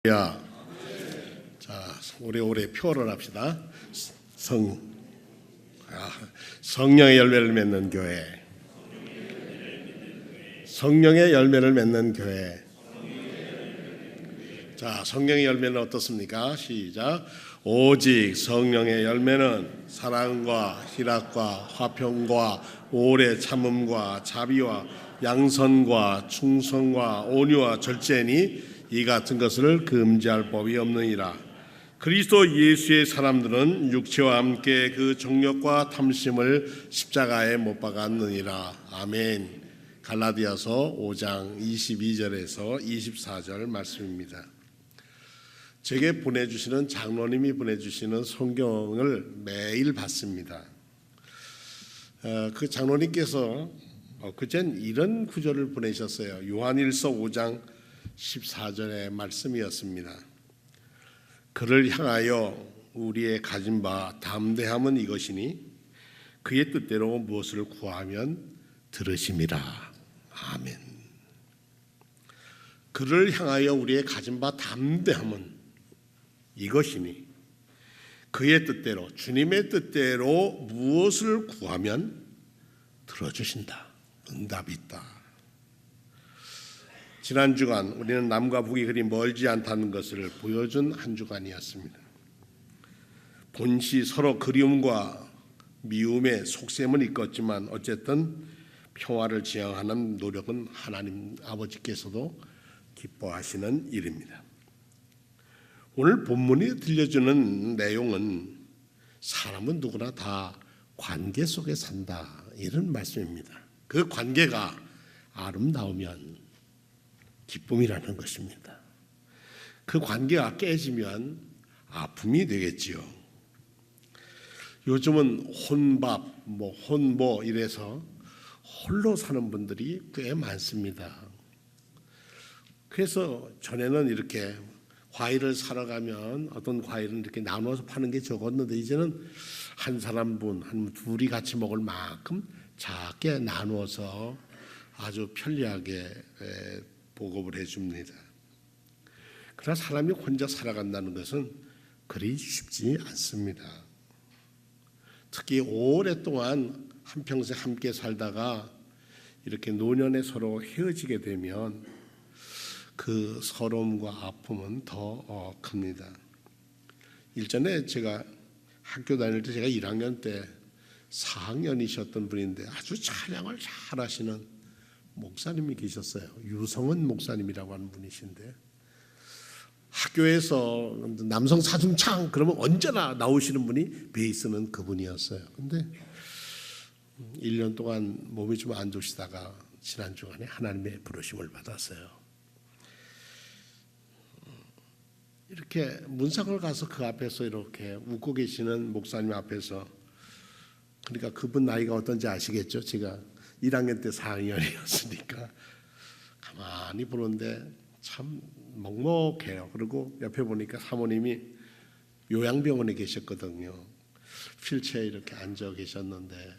야, 자, 오래오래 표를 합시다. 성령의 열매를 맺는 교회. 성령의 열매를 맺는 교회. 자, 성령의 열매는 어떻습니까? 시작. 오직 성령의 열매는 사랑과 희락과 화평과 오래 참음과 자비와 양선과 충성과 온유와 절제니 이 같은 것을 금지할 법이 없느니라. 그리스도 예수의 사람들은 육체와 함께 그 정욕과 탐심을 십자가에 못 박았느니라. 아멘. 갈라디아서 5장 22절에서 24절 말씀입니다. 제게 보내주시는 장로님이 보내주시는 성경을 매일 받습니다. 그 장로님께서 그젠 이런 구절을 보내셨어요. 요한일서 5장 14절의 말씀이었습니다. 그를 향하여 우리의 가진 바 담대함은 이것이니 그의 뜻대로 무엇을 구하면 들으심이라. 아멘. 그를 향하여 우리의 가진 바 담대함은 이것이니 그의 뜻대로, 주님의 뜻대로 무엇을 구하면 들어주신다. 응답이 있다. 지난 주간 우리는 남과 북이 그리 멀지 않다는 것을 보여준 한 주간이었습니다. 본시 서로 그리움과 미움의 속셈은 있겠지만 어쨌든 평화를 지향하는 노력은 하나님 아버지께서도 기뻐하시는 일입니다. 오늘 본문이 들려주는 내용은 사람은 누구나 다 관계 속에 산다, 이런 말씀입니다. 그 관계가 아름다우면 기쁨이라는 것입니다. 그 관계가 깨지면 아픔이 되겠지요. 요즘은 혼밥, 혼모 이래서 홀로 사는 분들이 꽤 많습니다. 그래서 전에는 이렇게 과일을 사러 가면 어떤 과일은 이렇게 나눠서 파는 게 적었는데 이제는 한 사람분, 한 둘이 같이 먹을 만큼 작게 나누어서 아주 편리하게 보급을 해줍니다. 그러나 사람이 혼자 살아간다는 것은 그리 쉽지 않습니다. 특히 오랫동안 한평생 함께 살다가 이렇게 노년에 서로 헤어지게 되면 그 서러움과 아픔은 더 큽니다. 일전에 제가 학교 다닐 때 제가 1학년 때 4학년이셨던 분인데 아주 찬양을 잘 하시는 목사님이 계셨어요. 유성은 목사님이라고 하는 분이신데 학교에서 남성 사중창 그러면 언제나 나오시는 분이 베이스는 그분이었어요. 근데 1년 동안 몸이 좀 안 좋으시다가 지난 주간에 하나님의 부르심을 받았어요. 이렇게 문상을 가서 그 앞에서 이렇게 웃고 계시는 목사님 앞에서, 그러니까 그분 나이가 어떤지 아시겠죠? 제가 1학년 때 4학년이었으니까 가만히 보는데 참 먹먹해요. 그리고 옆에 보니까 사모님이 요양병원에 계셨거든요. 휠체어에 이렇게 앉아 계셨는데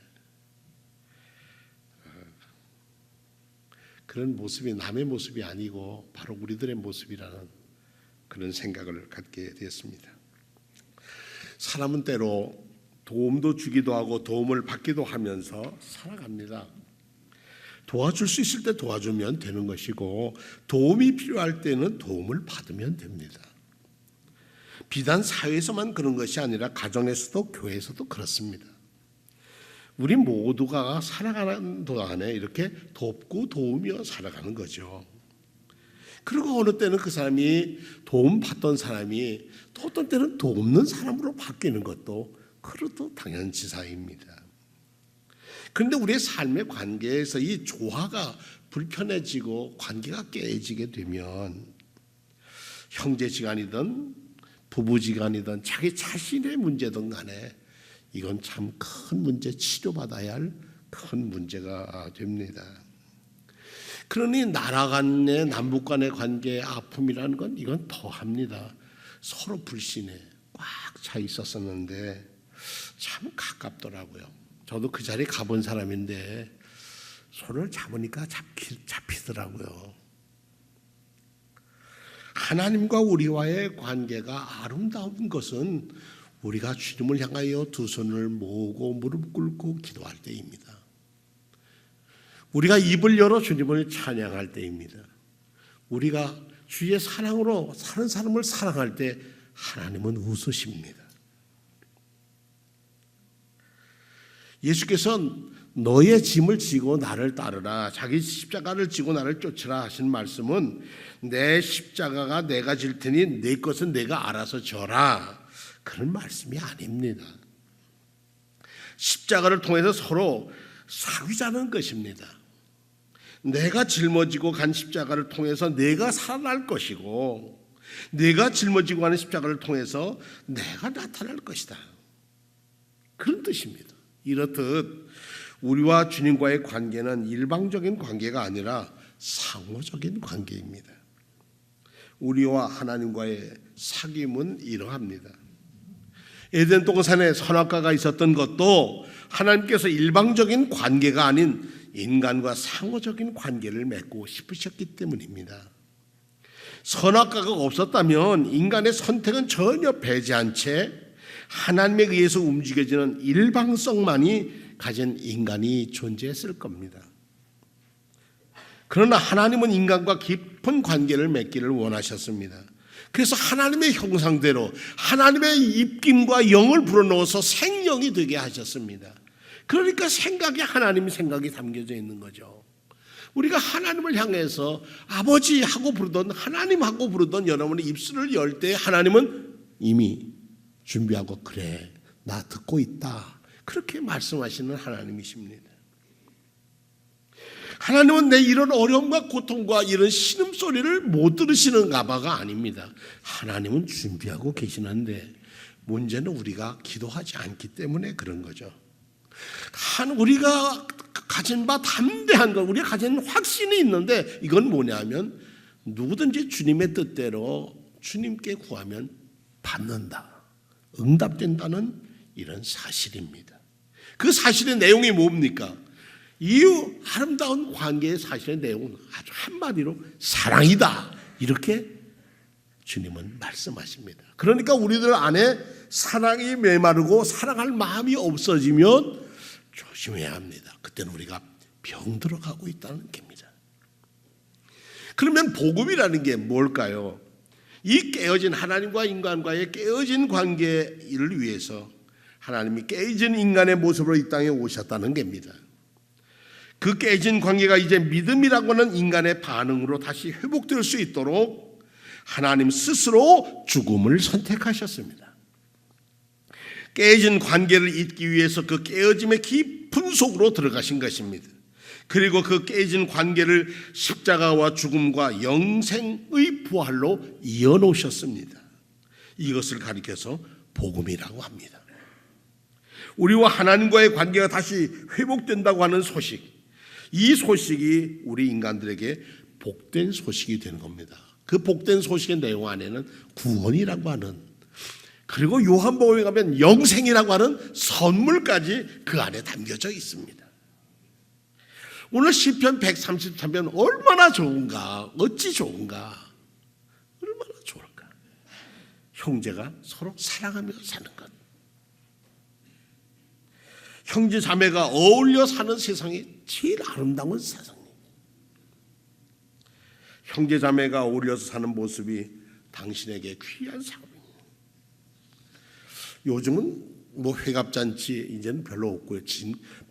그런 모습이 남의 모습이 아니고 바로 우리들의 모습이라는 그런 생각을 갖게 되었습니다. 사람은 때로 도움도 주기도 하고 도움을 받기도 하면서 살아갑니다. 도와줄 수 있을 때 도와주면 되는 것이고 도움이 필요할 때는 도움을 받으면 됩니다. 비단 사회에서만 그런 것이 아니라 가정에서도 교회에서도 그렇습니다. 우리 모두가 살아가는 동안에 이렇게 돕고 도우며 살아가는 거죠. 그리고 어느 때는 그 사람이 도움받던 사람이 또 어떤 때는 돕는 사람으로 바뀌는 것도 그것도 당연지사입니다. 그런데 우리의 삶의 관계에서 이 조화가 불편해지고 관계가 깨지게 되면 형제지간이든 부부지간이든 자기 자신의 문제든 간에 이건 참 큰 문제, 치료받아야 할 큰 문제가 됩니다. 그러니 나라 간의 남북 간의 관계의 아픔이라는 건 이건 더합니다. 서로 불신에 꽉 차 있었었는데 참 가깝더라고요. 저도 그 자리에 가본 사람인데 손을 잡으니까 잡히더라고요. 하나님과 우리와의 관계가 아름다운 것은 우리가 주님을 향하여 두 손을 모으고 무릎 꿇고 기도할 때입니다. 우리가 입을 열어 주님을 찬양할 때입니다. 우리가 주의 사랑으로 사는 사람을 사랑할 때 하나님은 웃으십니다. 예수께서는 너의 짐을 지고 나를 따르라, 자기 십자가를 지고 나를 쫓으라 하신 말씀은 내 십자가가 내가 질 테니 내 것은 내가 알아서 져라, 그런 말씀이 아닙니다. 십자가를 통해서 서로 사귀자는 것입니다. 내가 짊어지고 간 십자가를 통해서 내가 살아날 것이고, 내가 짊어지고 가는 십자가를 통해서 내가 나타날 것이다, 그런 뜻입니다. 이렇듯 우리와 주님과의 관계는 일방적인 관계가 아니라 상호적인 관계입니다. 우리와 하나님과의 사귐은 이러합니다. 에덴 동산에 선악과가 있었던 것도 하나님께서 일방적인 관계가 아닌 인간과 상호적인 관계를 맺고 싶으셨기 때문입니다. 선악과가 없었다면 인간의 선택은 전혀 배제한 채 하나님에 의해서 움직여지는 일방성만이 가진 인간이 존재했을 겁니다. 그러나 하나님은 인간과 깊은 관계를 맺기를 원하셨습니다. 그래서 하나님의 형상대로 하나님의 입김과 영을 불어넣어서 생명이 되게 하셨습니다. 그러니까 생각에 하나님의 생각이 담겨져 있는 거죠. 우리가 하나님을 향해서 아버지하고 부르던, 하나님하고 부르던 여러분의 입술을 열 때 하나님은 이미 준비하고 그래, 나 듣고 있다, 그렇게 말씀하시는 하나님이십니다. 하나님은 내 이런 어려움과 고통과 이런 신음소리를 못 들으시는 가봐가 아닙니다. 하나님은 준비하고 계시는데 문제는 우리가 기도하지 않기 때문에 그런 거죠. 우리가 가진 바 담대한 것, 우리가 가진 확신이 있는데 이건 뭐냐면 누구든지 주님의 뜻대로 주님께 구하면 받는다, 응답된다는 이런 사실입니다. 그 사실의 내용이 뭡니까? 이 아름다운 관계의 사실의 내용은 아주 한마디로 사랑이다, 이렇게 주님은 말씀하십니다. 그러니까 우리들 안에 사랑이 메마르고 사랑할 마음이 없어지면 조심해야 합니다. 그때는 우리가 병들어가고 있다는 겁니다. 그러면 복음이라는 게 뭘까요? 이 깨어진 하나님과 인간과의 깨어진 관계를 위해서 하나님이 깨진 인간의 모습으로 이 땅에 오셨다는 겁니다. 그 깨진 관계가 이제 믿음이라고 하는 인간의 반응으로 다시 회복될 수 있도록 하나님 스스로 죽음을 선택하셨습니다. 깨진 관계를 잇기 위해서 그 깨어짐의 깊은 속으로 들어가신 것입니다. 그리고 그 깨진 관계를 십자가와 죽음과 영생의 부활로 이어놓으셨습니다. 이것을 가리켜서 복음이라고 합니다. 우리와 하나님과의 관계가 다시 회복된다고 하는 소식, 이 소식이 우리 인간들에게 복된 소식이 되는 겁니다. 그 복된 소식의 내용 안에는 구원이라고 하는, 그리고 요한복음에 가면 영생이라고 하는 선물까지 그 안에 담겨져 있습니다. 오늘 시편 133편 얼마나 좋은가, 어찌 좋은가, 얼마나 좋을까. 형제가 서로 사랑하며 사는 것, 형제 자매가 어울려 사는 세상이 제일 아름다운 세상입니다. 형제 자매가 어울려서 사는 모습이 당신에게 귀한 삶입니다. 요즘은 뭐 회갑잔치 이제는 별로 없고요,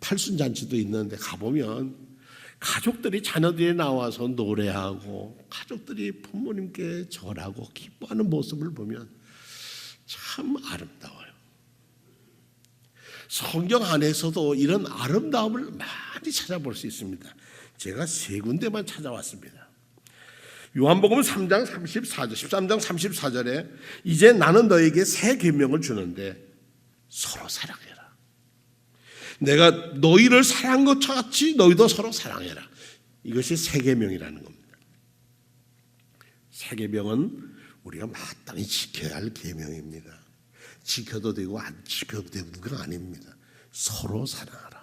팔순잔치도 있는데 가보면 가족들이 자녀들이 나와서 노래하고 가족들이 부모님께 절하고 기뻐하는 모습을 보면 참 아름다워요. 성경 안에서도 이런 아름다움을 많이 찾아볼 수 있습니다. 제가 세 군데만 찾아왔습니다. 요한복음 3장 34절, 13장 34절에 이제 나는 너에게 새 계명을 주는데 서로 사랑해라. 내가 너희를 사랑한 것 같이 너희도 서로 사랑해라. 이것이 새 계명이라는 겁니다. 새 계명은 우리가 마땅히 지켜야 할 계명입니다. 지켜도 되고 안 지켜도 되고가 아닙니다. 서로 사랑하라.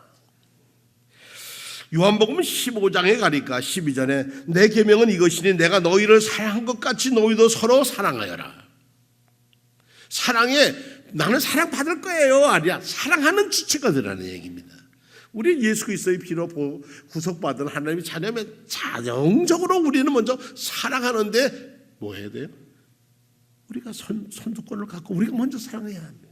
요한복음 15장에 가니까 12절에 내 계명은 이것이니 내가 너희를 사랑한 것 같이 너희도 서로 사랑하여라. 사랑에 나는 사랑받을 거예요 아니야, 사랑하는 지체가되라는 얘기입니다. 우리 예수 그리스도의 피로 구속받은 하나님의 자녀면 자정적으로 우리는 먼저 사랑하는데 뭐 해야 돼요? 우리가 선두권을 갖고 우리가 먼저 사랑해야 합니다.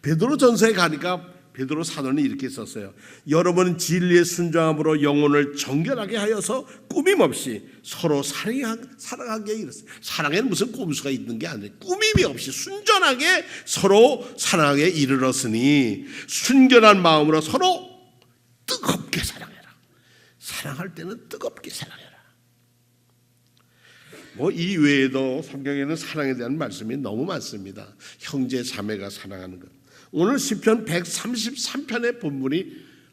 베드로전서에 가니까 베드로 사도는 이렇게 썼어요. 여러분은 진리에 순종함으로 영혼을 정결하게 하여서 꾸밈 없이 서로 사랑하게 이르세요. 사랑에는 무슨 꼼수가 있는 게 아니에요. 꾸밈이 없이 순전하게 서로 사랑하게 이르렀으니 순결한 마음으로 서로 뜨겁게 사랑해라. 사랑할 때는 뜨겁게 사랑해라. 뭐 이 외에도 성경에는 사랑에 대한 말씀이 너무 많습니다. 형제 자매가 사랑하는 것. 오늘 시편 133편의 본문이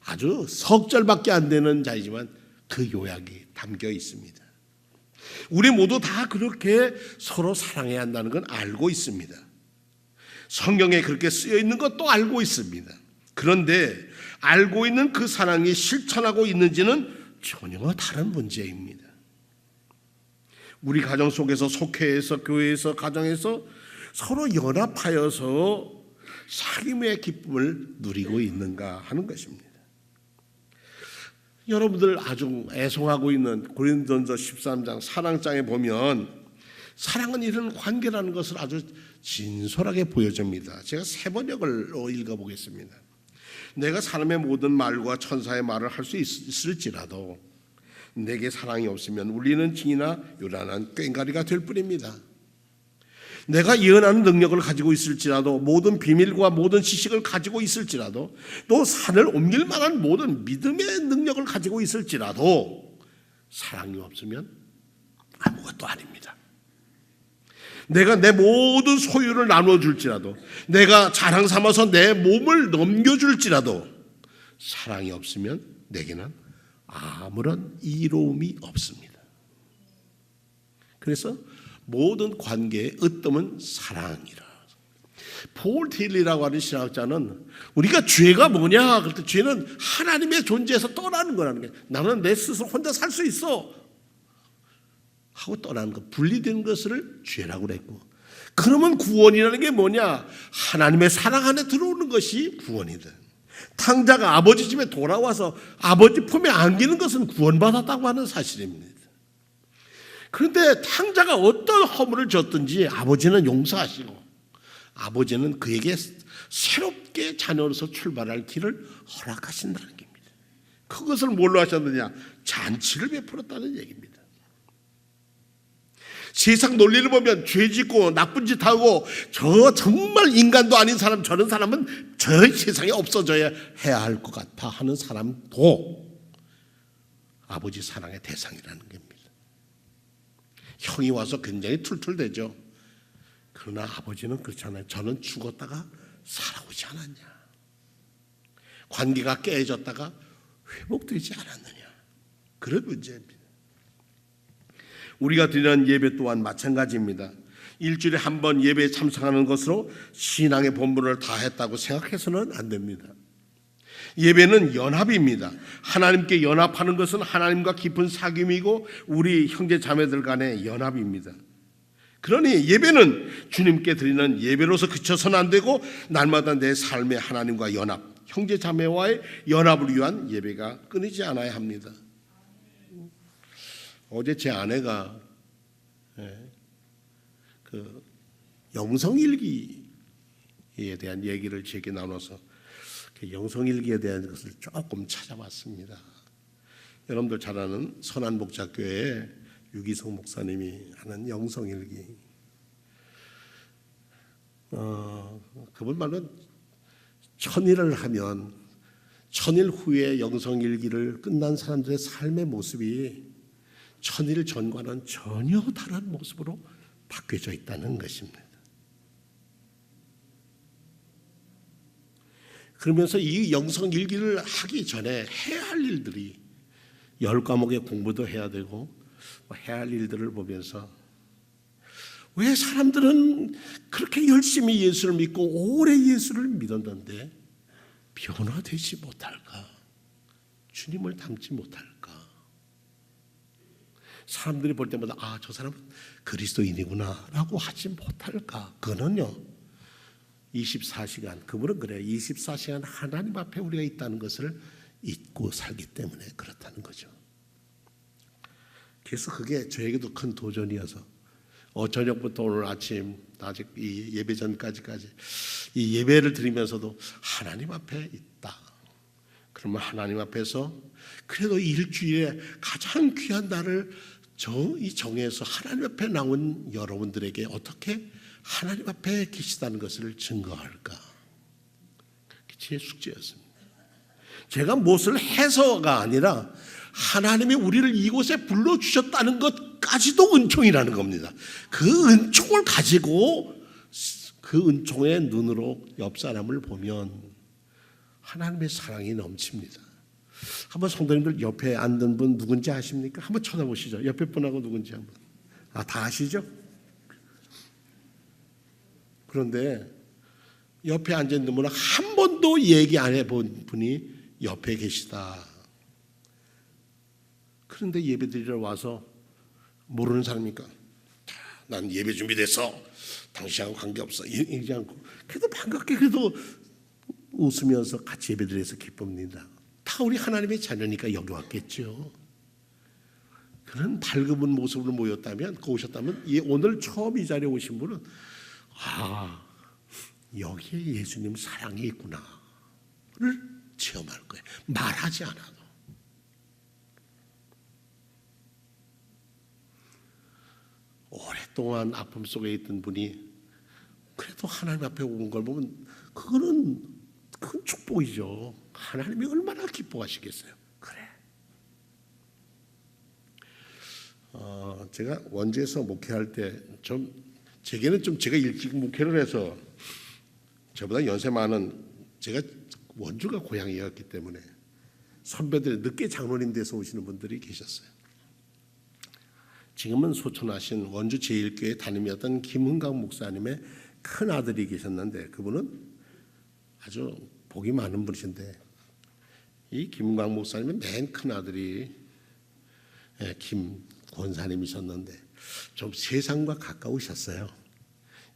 아주 석 절밖에 안 되는 자이지만 그 요약이 담겨 있습니다. 우리 모두 다 그렇게 서로 사랑해야 한다는 건 알고 있습니다. 성경에 그렇게 쓰여 있는 것도 알고 있습니다. 그런데 알고 있는 그 사랑이 실천하고 있는지는 전혀 다른 문제입니다. 우리 가정 속에서, 속회에서, 교회에서, 가정에서 서로 연합하여서 사귐의 기쁨을 누리고 있는가 하는 것입니다. 여러분들 아주 애송하고 있는 고린도전서 13장 사랑장에 보면 사랑은 이런 관계라는 것을 아주 진솔하게 보여줍니다. 제가 세 번역으로 읽어보겠습니다. 내가 사람의 모든 말과 천사의 말을 할 수 있을지라도 내게 사랑이 없으면 울리는 징이나 요란한 꽹과리가 될 뿐입니다. 내가 예언하는 능력을 가지고 있을지라도 모든 비밀과 모든 지식을 가지고 있을지라도 또 산을 옮길 만한 모든 믿음의 능력을 가지고 있을지라도 사랑이 없으면 아무것도 아닙니다. 내가 내 모든 소유를 나눠줄지라도 내가 자랑 삼아서 내 몸을 넘겨줄지라도 사랑이 없으면 내게는 아무런 이로움이 없습니다. 그래서 모든 관계의 으뜸은 사랑이라. 폴 틸리라고 하는 신학자는 우리가 죄가 뭐냐 그럴 때 죄는 하나님의 존재에서 떠나는 거라는 거예요. 나는 내 스스로 혼자 살 수 있어 하고 떠나는 것, 분리된 것을 죄라고 그랬고, 그러면 구원이라는 게 뭐냐? 하나님의 사랑 안에 들어오는 것이 구원이다. 탕자가 아버지 집에 돌아와서 아버지 품에 안기는 것은 구원받았다고 하는 사실입니다. 그런데 탕자가 어떤 허물을 졌든지 아버지는 용서하시고 아버지는 그에게 새롭게 자녀로서 출발할 길을 허락하신다는 겁니다. 그것을 뭘로 하셨느냐? 잔치를 베풀었다는 얘기입니다. 세상 논리를 보면 죄 짓고 나쁜 짓 하고 저 정말 인간도 아닌 사람, 저런 사람은 저 세상에 없어져야 해야 할 것 같아 하는 사람도 아버지 사랑의 대상이라는 겁니다. 형이 와서 굉장히 툴툴대죠. 그러나 아버지는 그렇잖아요. 저는 죽었다가 살아오지 않았냐? 관계가 깨졌다가 회복되지 않았느냐? 그런 문제입니다. 우리가 드리는 예배 또한 마찬가지입니다. 일주일에 한 번 예배에 참석하는 것으로 신앙의 본분을 다했다고 생각해서는 안 됩니다. 예배는 연합입니다. 하나님께 연합하는 것은 하나님과 깊은 사귐이고 우리 형제 자매들 간의 연합입니다. 그러니 예배는 주님께 드리는 예배로서 그쳐서는 안 되고 날마다 내 삶의 하나님과 연합, 형제 자매와의 연합을 위한 예배가 끊이지 않아야 합니다. 어제 제 아내가 그 영성일기에 대한 얘기를 제게 나눠서 영성일기에 대한 것을 조금 찾아봤습니다. 여러분들 잘 아는 선한복작교회 유기성 목사님이 하는 영성일기. 그분 말은 천일을 하면 천일 후에 영성일기를 끝난 사람들의 삶의 모습이 천일 전과는 전혀 다른 모습으로 바뀌어져 있다는 것입니다. 그러면서 이 영성일기를 하기 전에 해야 할 일들이 10과목의 공부도 해야 되고 해야 할 일들을 보면서 왜 사람들은 그렇게 열심히 예수를 믿고 오래 예수를 믿었는데 변화되지 못할까? 주님을 닮지 못할까? 사람들이 볼 때마다 아, 저 사람은 그리스도인이구나 라고 하지 못할까? 그거는요 24시간, 그분은 그래요. 24시간 하나님 앞에 우리가 있다는 것을 잊고 살기 때문에 그렇다는 거죠. 그래서 그게 저에게도 큰 도전이어서 저녁부터 오늘 아침 아직 이 예배 전까지 이 예배를 드리면서도 하나님 앞에 있다. 그러면 하나님 앞에서 그래도 일주일에 가장 귀한 날을 정해서 하나님 앞에 나온 여러분들에게 어떻게 하나님 앞에 계시다는 것을 증거할까? 제 숙제였습니다. 제가 무엇을 해서가 아니라 하나님이 우리를 이곳에 불러주셨다는 것까지도 은총이라는 겁니다. 그 은총을 가지고 그 은총의 눈으로 옆 사람을 보면 하나님의 사랑이 넘칩니다. 한번 성도님들 옆에 앉은 분 누군지 아십니까? 한번 쳐다보시죠. 옆에 분하고 누군지 한번. 다 아시죠? 그런데 옆에 앉아있는 분은 한 번도 얘기 안 해본 분이 옆에 계시다. 그런데 예배 드리러 와서 모르는 사람이니까 난 예배 준비됐어. 당신하고 관계없어. 이러지 않고 그래도 반갑게 그래도 웃으면서 같이 예배 드려서 기쁩니다. 다 우리 하나님의 자녀니까 여기 왔겠죠. 그런 밝은 모습으로 모였다면 오셨다면 오늘 처음 이 자리에 오신 분은 여기에 예수님 사랑이 있구나를 체험할 거예요. 말하지 않아도. 오랫동안 아픔 속에 있던 분이 그래도 하나님 앞에 온 걸 보면 그거는 큰 축복이죠. 하나님이 얼마나 기뻐하시겠어요. 그래. 제가 원주에서 목회할 때 제게는 제가 일찍 목회를 해서 저보다 연세 많은 제가 원주가 고향이었기 때문에 선배들 늦게 장로님 돼서 오시는 분들이 계셨어요. 지금은 소천하신 원주 제1교회 담임이었던 김흥강 목사님의 큰 아들이 계셨는데 그분은 아주 복이 많은 분이신데 이 김흥강 목사님의 맨 큰 아들이 김 권사님이셨는데 좀 세상과 가까우셨어요.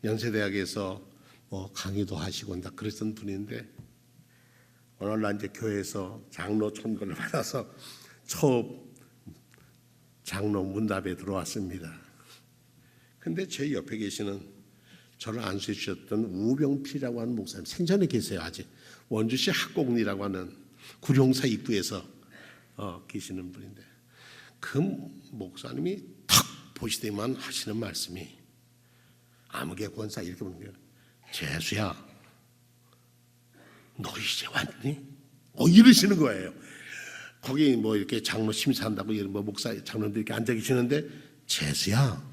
연세대학에서 강의도 하시고 그랬던 분인데 어느 날 이제 교회에서 장로 천거를 받아서 처음 장로 문답에 들어왔습니다. 근데 제 옆에 계시는 저를 안수해 주셨던 우병필이라고 하는 목사님 생전에 계세요. 아직 원주시 학곡리라고 하는 구룡사 입구에서 계시는 분인데 그 목사님이 탁 보시더니만 하시는 말씀이 아무개 권사 이렇게 보는 거예요. 재수야 너 이제 왔니? 이러시는 거예요. 거기 이렇게 장로 심사한다고 목사 장로들 이렇게 앉아 계시는데 재수야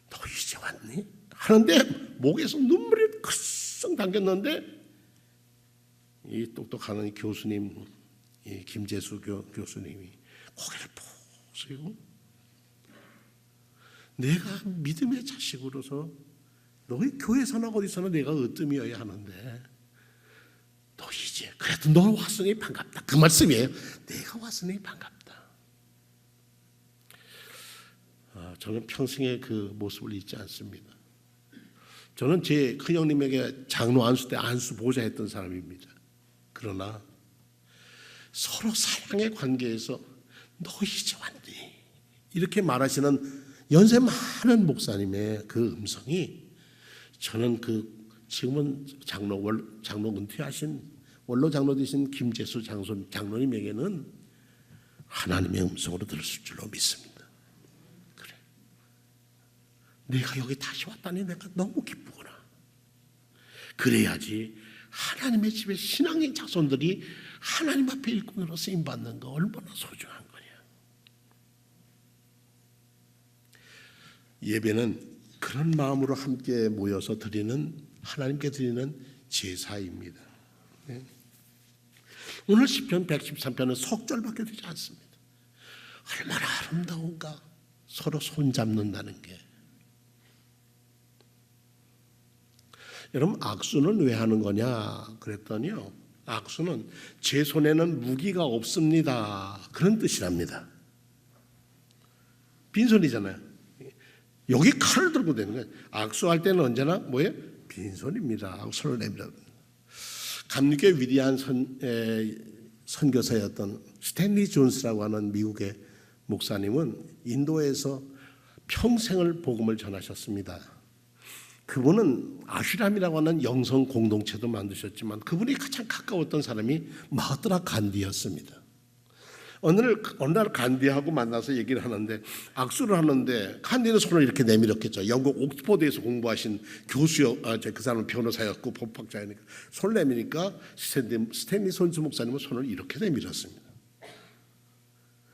너 이제 왔니? 하는데 목에서 눈물이 크썩 당겼는데 이 똑똑한 이 교수님 이 김재수 교수님이 고개를 푹 숙이고 내가 믿음의 자식으로서 너희 교회서나 어디서나 내가 으뜸이어야 하는데 너 이제 그래도 너 왔으니 반갑다. 그 말씀이에요. 내가 왔으니 반갑다. 저는 평생에 그 모습을 잊지 않습니다. 저는 제 큰형님에게 장로 안수 때 안수 보좌했던 사람입니다. 그러나 서로 사랑의 관계에서 너 이제 왔니? 이렇게 말하시는 연세 많은 목사님의 그 음성이 저는 지금은 장로 은퇴하신 원로 장로 되신 김재수 장로님에게는 하나님의 음성으로 들었을 줄로 믿습니다. 그래, 내가 여기 다시 왔다니 내가 너무 기쁘구나. 그래야지 하나님의 집에 신앙의 자손들이 하나님 앞에 일꾼으로 쓰임받는 거 얼마나 소중한 거냐. 예배는 그런 마음으로 함께 모여서 하나님께 드리는 제사입니다. 네. 오늘 시편 113편은 석절밖에 되지 않습니다. 얼마나 아름다운가. 서로 손잡는다는 게. 여러분 악수는 왜 하는 거냐 그랬더니요, 악수는 제 손에는 무기가 없습니다. 그런 뜻이랍니다. 빈손이잖아요. 여기 칼을 들고 되는 거예요. 악수할 때는 언제나 뭐예요? 빈손입니다. 악수를 내밀어. 감리교의 위대한 선교사였던 스탠리 존스라고 하는 미국의 목사님은 인도에서 평생을 복음을 전하셨습니다. 그분은 아슈람이라고 하는 영성 공동체도 만드셨지만 그분이 가장 가까웠던 사람이 마하트마 간디였습니다. 어느 날 간디하고 만나서 얘기를 하는데 악수를 하는데 간디는 손을 이렇게 내밀었겠죠. 영국 옥스퍼드에서 공부하신 그 사람은 변호사였고 법학자이니까 손을 내미니까 스탠리 손수 목사님은 손을 이렇게 내밀었습니다.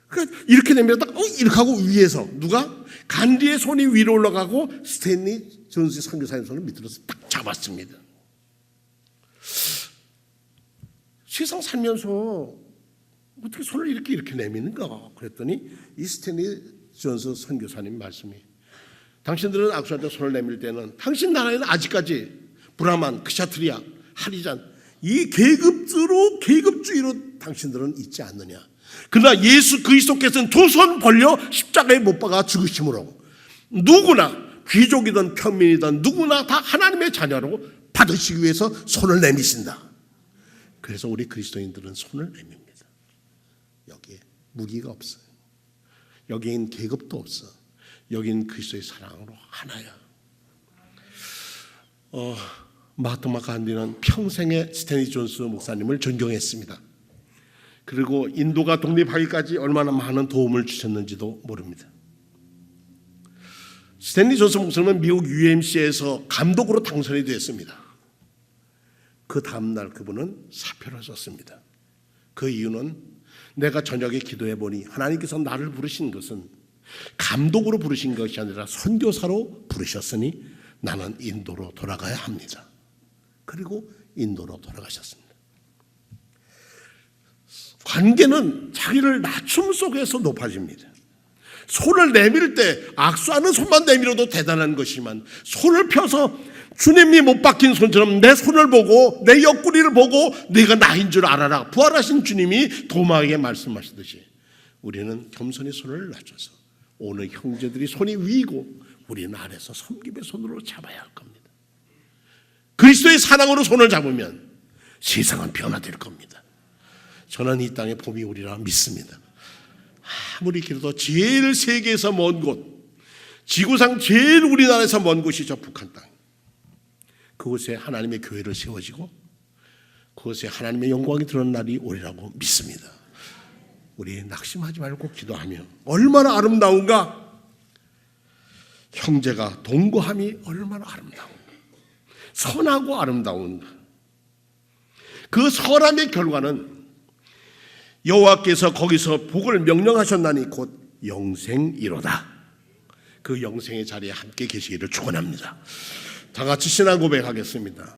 그러니까 이렇게 내밀었다 이렇게 하고 위에서 누가? 간디의 손이 위로 올라가고 스탠리 존스 선교사님 손을 밑으로 딱 잡았습니다. 세상 살면서 어떻게 손을 이렇게 내미는가? 그랬더니 이 스탠리 존스 선교사님 말씀이 당신들은 악수할 때 손을 내밀 때는 당신 나라에는 아직까지 브라만, 크샤트리아, 하리잔 이 계급주의로 당신들은 있지 않느냐? 그러나 예수 그리스도께서는 두 손 벌려 십자가에 못 박아 죽으심으로 누구나 귀족이든 평민이든 누구나 다 하나님의 자녀로 받으시기 위해서 손을 내미신다. 그래서 우리 그리스도인들은 손을 내밉니다. 여기에 무기가 없어요. 여기엔 계급도 없어. 여긴 그리스도의 사랑으로 하나야. 마하트마 간디는 평생에 스탠리 존스 목사님을 존경했습니다. 그리고 인도가 독립하기까지 얼마나 많은 도움을 주셨는지도 모릅니다. 스탠리 존스 목사님은 미국 UMC에서 감독으로 당선이 됐습니다. 그 다음날 그분은 사표를 썼습니다. 그 이유는 내가 저녁에 기도해 보니 하나님께서 나를 부르신 것은 감독으로 부르신 것이 아니라 선교사로 부르셨으니 나는 인도로 돌아가야 합니다. 그리고 인도로 돌아가셨습니다. 관계는 자기를 낮춤 속에서 높아집니다. 손을 내밀 때 악수하는 손만 내밀어도 대단한 것이지만 손을 펴서 주님이 못 박힌 손처럼 내 손을 보고 내 옆구리를 보고 네가 나인 줄 알아라. 부활하신 주님이 도마에게 말씀하시듯이 우리는 겸손히 손을 낮춰서 오늘 형제들이 손이 위이고 우리는 아래서 섬김의 손으로 잡아야 할 겁니다. 그리스도의 사랑으로 손을 잡으면 세상은 변화될 겁니다. 저는 이 땅의 봄이 오리라 믿습니다. 아무리 길어도 제일 세계에서 먼 곳, 지구상 제일 우리나라에서 먼 곳이 저 북한 땅. 그곳에 하나님의 교회를 세워지고 그곳에 하나님의 영광이 드러난 날이 오리라고 믿습니다. 우리 낙심하지 말고 기도하며 얼마나 아름다운가? 형제가 동거함이 얼마나 아름다운가? 선하고 아름다운가? 그 선함의 결과는 여호와께서 거기서 복을 명령하셨나니 곧 영생이로다. 그 영생의 자리에 함께 계시기를 축원합니다. 다 같이 신앙 고백하겠습니다.